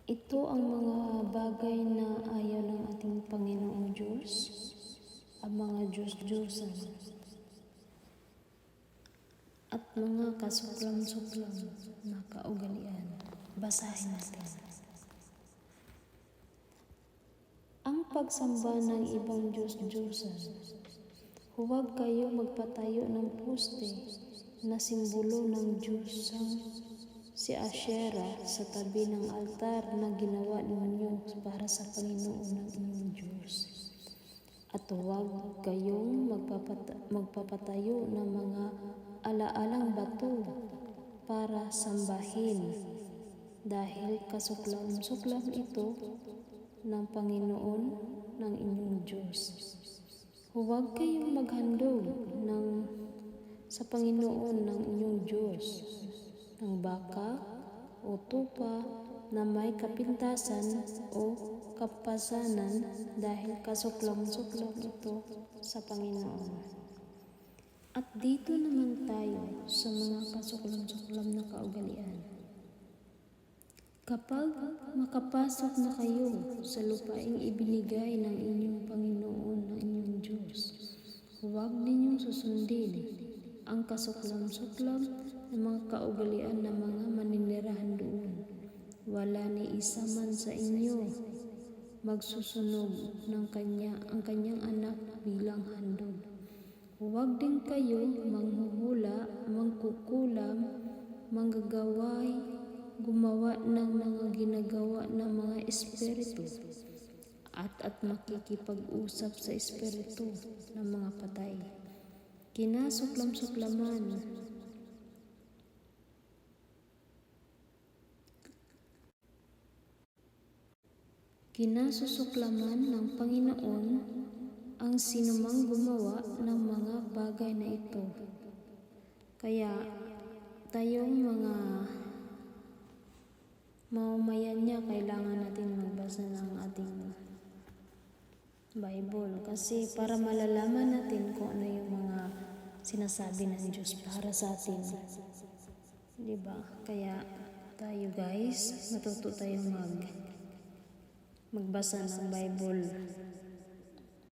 Ito ang mga bagay na ayaw ng ating Panginoong Diyos, ang mga Diyos-Diyosan, at mga kasuklam-suklam na kaugalian. Basahin natin. Ang pagsamba ng ibang Diyos-Diyosan. Huwag kayo magpatayo ng poste na simbolo ng Diyosang si Asherah sa tabi ng altar na ginawa ninyo para sa Panginoon ng inyong Diyos. At huwag kayong magpapatayo ng mga alaalang bato para sambahin, dahil kasuklam-suklam ito ng Panginoon ng inyong Diyos. Huwag kayong maghandog sa Panginoon ng inyong Diyos ng baka o tupa na may kapintasan o kapasanan, dahil kasuklam-suklam ito sa Panginoon. At dito naman tayo sa mga kasuklam-suklam na kaugalian. Kapag makapasok na kayo sa lupaing ibinigay ng inyong Panginoon ng inyong Diyos, huwag ninyong susundin ang kasuklam-suklam na mga kaugalian ng mga maninirahan doon. Wala ni isa man sa inyo magsusunog ng ang kanyang anak bilang handog. Huwag din kayo manghuhula, mangkukulam, manggagaway, gumawa ng mga ginagawa ng mga espiritu, at makikipag-usap sa espiritu ng mga patay. Kinasusuklaman ng Panginoon ang sinumang gumawa ng mga bagay na ito. Kaya tayong mga mamamayan niya, kailangan natin magbasa ng ating Bible, kasi para malalaman natin kung ano yung mga sinasabi ng Diyos para sa atin. Diba? Kaya tayo guys, matuto tayong magbasa ng Bible